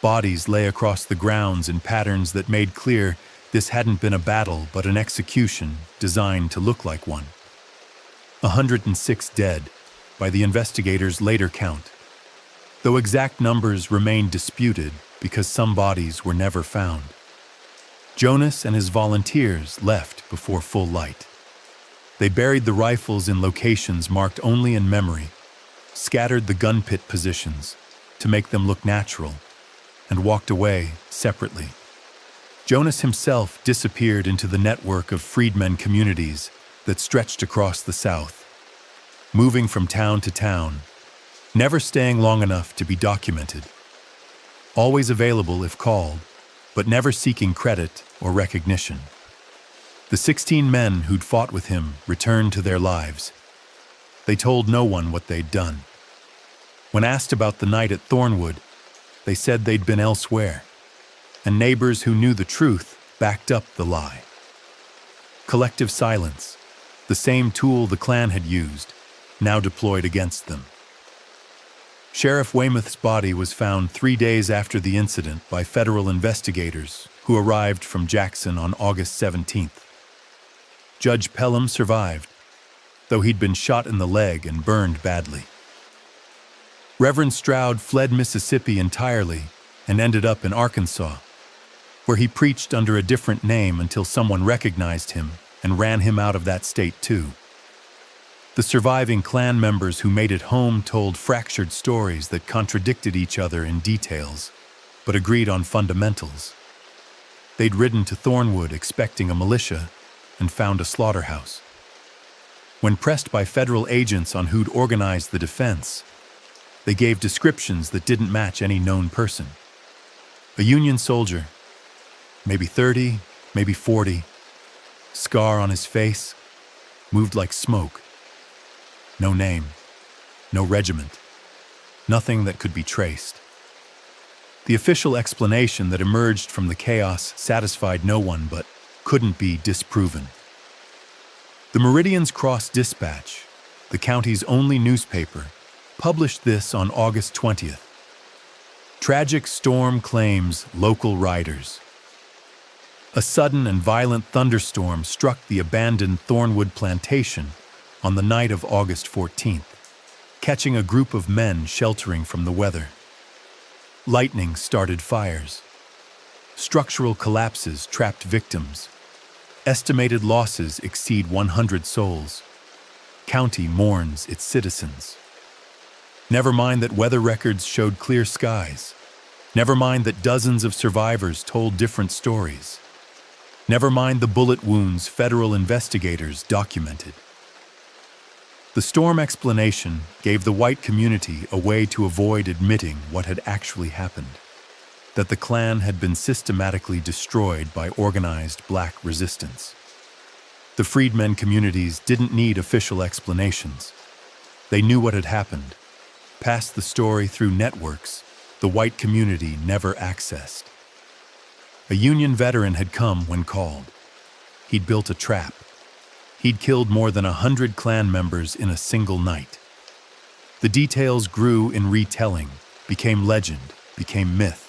Bodies lay across the grounds in patterns that made clear this hadn't been a battle but an execution designed to look like one. 106 dead, by the investigators' later count, though exact numbers remained disputed because some bodies were never found. Jonas and his volunteers left before full light. They buried the rifles in locations marked only in memory, scattered the gun pit positions to make them look natural, and walked away separately. Jonas himself disappeared into the network of freedmen communities that stretched across the South, moving from town to town, never staying long enough to be documented. Always available if called, but never seeking credit or recognition. The 16 men who'd fought with him returned to their lives. They told no one what they'd done. When asked about the night at Thornwood, they said they'd been elsewhere, and neighbors who knew the truth backed up the lie. Collective silence, the same tool the Klan had used, now deployed against them. Sheriff Weymouth's body was found 3 days after the incident by federal investigators who arrived from Jackson on August 17th. Judge Pelham survived, though he'd been shot in the leg and burned badly. Reverend Stroud fled Mississippi entirely and ended up in Arkansas, where he preached under a different name until someone recognized him and ran him out of that state too. The surviving Klan members who made it home told fractured stories that contradicted each other in details, but agreed on fundamentals. They'd ridden to Thornwood expecting a militia and found a slaughterhouse. When pressed by federal agents on who'd organized the defense, they gave descriptions that didn't match any known person. A Union soldier, maybe 30, maybe 40, scar on his face, moved like smoke. No name, no regiment, nothing that could be traced. The official explanation that emerged from the chaos satisfied no one but couldn't be disproven. The Meridian's Cross-Dispatch, the county's only newspaper, published this on August 20th. Tragic storm claims local riders. A sudden and violent thunderstorm struck the abandoned Thornwood plantation on the night of August 14th, catching a group of men sheltering from the weather. Lightning started fires. Structural collapses trapped victims. Estimated losses exceed 100 souls. County mourns its citizens. Never mind that weather records showed clear skies. Never mind that dozens of survivors told different stories. Never mind the bullet wounds federal investigators documented. The storm explanation gave the white community a way to avoid admitting what had actually happened, that the Klan had been systematically destroyed by organized black resistance. The freedmen communities didn't need official explanations. They knew what had happened, passed the story through networks the white community never accessed. A Union veteran had come when called. He'd built a trap. He'd killed more than 100 Klan members in a single night. The details grew in retelling, became legend, became myth.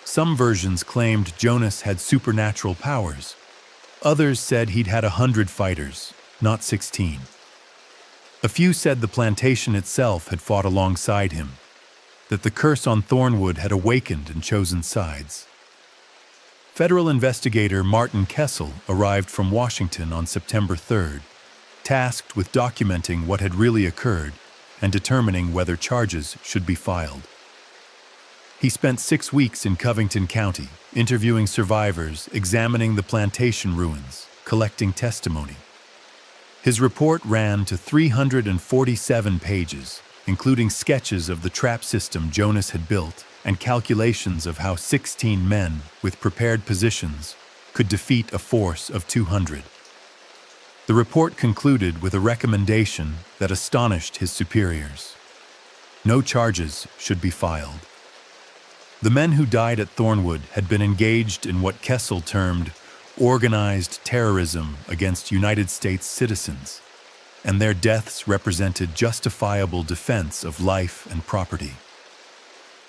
Some versions claimed Jonas had supernatural powers. Others said he'd had 100 fighters, not 16. A few said the plantation itself had fought alongside him, that the curse on Thornwood had awakened and chosen sides. Federal investigator Martin Kessel arrived from Washington on September 3rd, tasked with documenting what had really occurred and determining whether charges should be filed. He spent 6 weeks in Covington County, interviewing survivors, examining the plantation ruins, collecting testimony. His report ran to 347 pages, including sketches of the trap system Jonas had built and calculations of how 16 men with prepared positions could defeat a force of 200. The report concluded with a recommendation that astonished his superiors. No charges should be filed. The men who died at Thornwood had been engaged in what Kessel termed organized terrorism against United States citizens, and their deaths represented justifiable defense of life and property.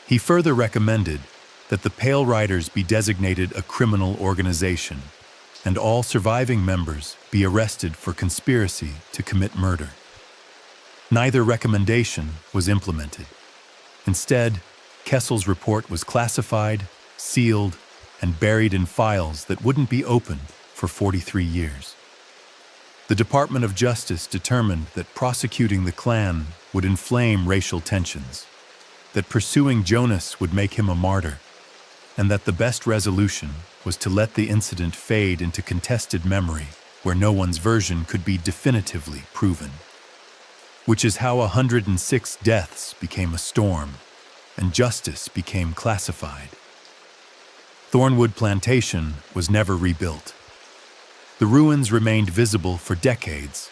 He further recommended that the Pale Riders be designated a criminal organization and all surviving members be arrested for conspiracy to commit murder. Neither recommendation was implemented. Instead, Kessel's report was classified, sealed, and buried in files that wouldn't be opened for 43 years. The Department of Justice determined that prosecuting the Klan would inflame racial tensions, that pursuing Jonas would make him a martyr, and that the best resolution was to let the incident fade into contested memory where no one's version could be definitively proven. Which is how 106 deaths became a storm, and justice became classified. Thornwood Plantation was never rebuilt. The ruins remained visible for decades,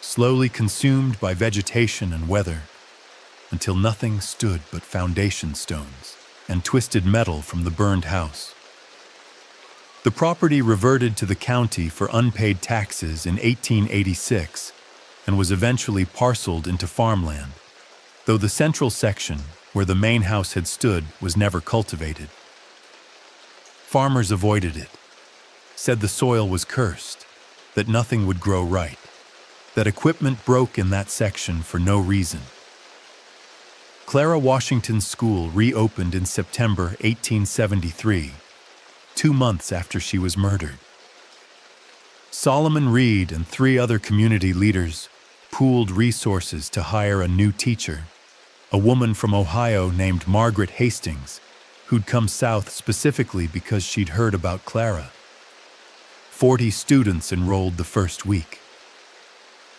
slowly consumed by vegetation and weather, until nothing stood but foundation stones and twisted metal from the burned house. The property reverted to the county for unpaid taxes in 1886 and was eventually parceled into farmland, though the central section, where the main house had stood, was never cultivated. Farmers avoided it, said the soil was cursed, that nothing would grow right, that equipment broke in that section for no reason. Clara Washington's school reopened in September 1873, 2 months after she was murdered. Solomon Reed and 3 other community leaders pooled resources to hire a new teacher, a woman from Ohio named Margaret Hastings, who'd come south specifically because she'd heard about Clara. 40 students enrolled the first week.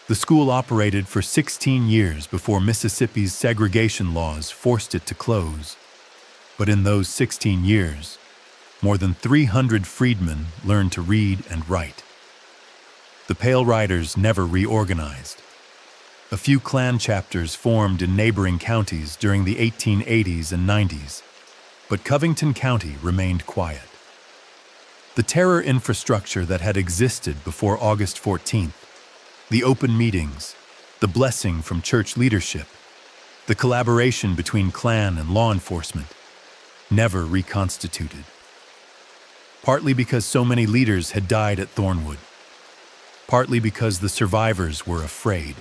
The school operated for 16 years before Mississippi's segregation laws forced it to close. But in those 16 years, more than 300 freedmen learned to read and write. The Pale Riders never reorganized. A few Klan chapters formed in neighboring counties during the 1880s and 90s, but Covington County remained quiet. The terror infrastructure that had existed before August 14th, the open meetings, the blessing from church leadership, the collaboration between Klan and law enforcement, never reconstituted. Partly because so many leaders had died at Thornwood, partly because the survivors were afraid.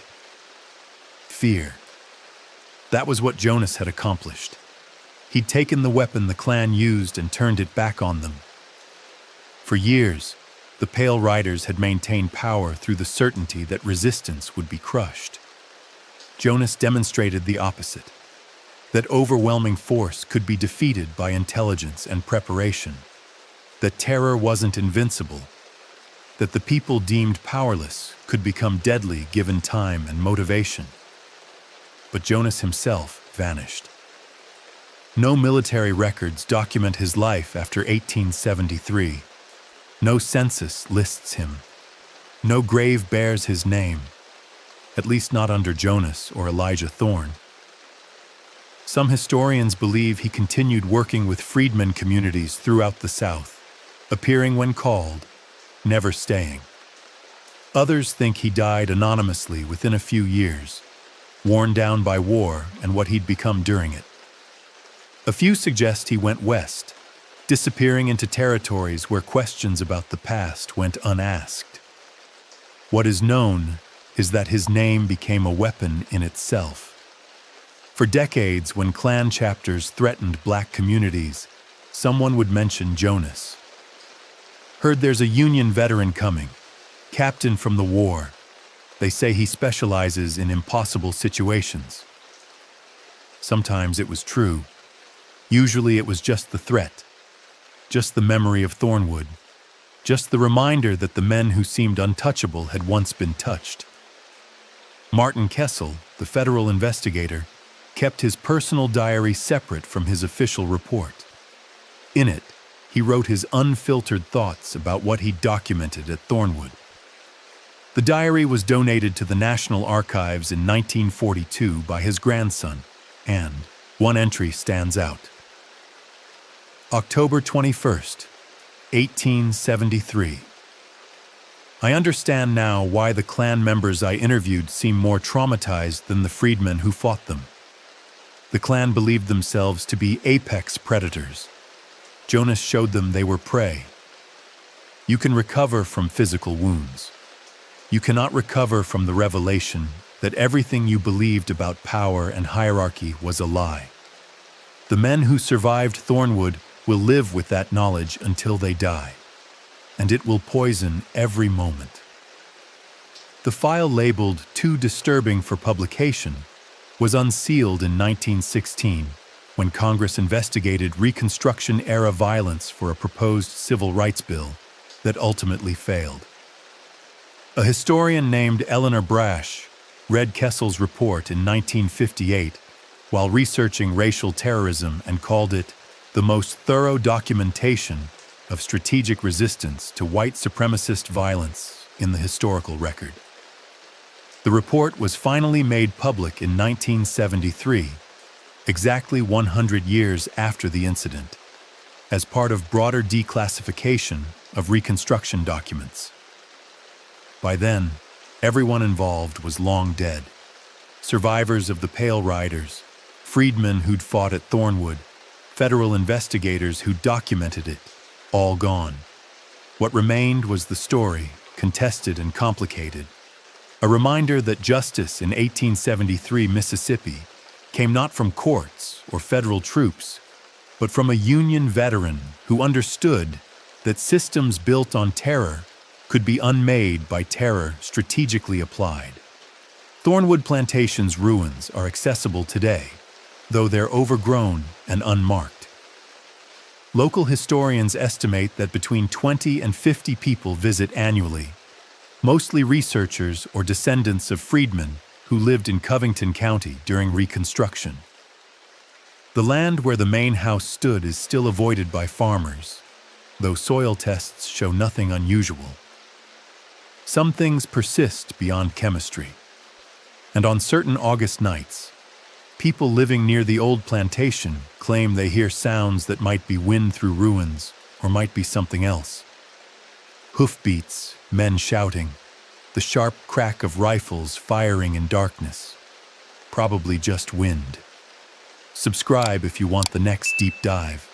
Fear. That was what Jonas had accomplished. He'd taken the weapon the Klan used and turned it back on them. For years, the Pale Riders had maintained power through the certainty that resistance would be crushed. Jonas demonstrated the opposite, that overwhelming force could be defeated by intelligence and preparation, that terror wasn't invincible, that the people deemed powerless could become deadly given time and motivation. But Jonas himself vanished. No military records document his life after 1873. No census lists him. No grave bears his name, at least not under Jonas or Elijah Thorne. Some historians believe he continued working with freedmen communities throughout the South, appearing when called, never staying. Others think he died anonymously within a few years, worn down by war and what he'd become during it. A few suggest he went west, disappearing into territories where questions about the past went unasked. What is known is that his name became a weapon in itself. For decades, when Klan chapters threatened black communities, someone would mention Jonas. Heard there's a Union veteran coming, captain from the war. They say he specializes in impossible situations. Sometimes it was true. Usually it was just the threat, just the memory of Thornwood, just the reminder that the men who seemed untouchable had once been touched. Martin Kessel, the federal investigator, kept his personal diary separate from his official report. In it, he wrote his unfiltered thoughts about what he documented at Thornwood. The diary was donated to the National Archives in 1942 by his grandson, and one entry stands out. October 21st, 1873. I understand now why the Klan members I interviewed seem more traumatized than the freedmen who fought them. The Klan believed themselves to be apex predators. Jonas showed them they were prey. You can recover from physical wounds. You cannot recover from the revelation that everything you believed about power and hierarchy was a lie. The men who survived Thornwood will live with that knowledge until they die, and it will poison every moment. The file labeled "Too Disturbing for Publication" was unsealed in 1916 when Congress investigated Reconstruction-era violence for a proposed civil rights bill that ultimately failed. A historian named Eleanor Brash read Kessel's report in 1958 while researching racial terrorism and called it the most thorough documentation of strategic resistance to white supremacist violence in the historical record. The report was finally made public in 1973, exactly 100 years after the incident, as part of broader declassification of Reconstruction documents. By then, everyone involved was long dead. Survivors of the Pale Riders, freedmen who'd fought at Thornwood, federal investigators who documented it, all gone. What remained was the story, contested and complicated. A reminder that justice in 1873 Mississippi came not from courts or federal troops, but from a Union veteran who understood that systems built on terror could be unmade by terror strategically applied. Thornwood Plantation's ruins are accessible today, though they're overgrown and unmarked. Local historians estimate that between 20 and 50 people visit annually, mostly researchers or descendants of freedmen who lived in Covington County during Reconstruction. The land where the main house stood is still avoided by farmers, though soil tests show nothing unusual. Some things persist beyond chemistry, and on certain August nights, people living near the old plantation claim they hear sounds that might be wind through ruins or might be something else. Hoofbeats, men shouting, the sharp crack of rifles firing in darkness. Probably just wind. Subscribe if you want the next deep dive.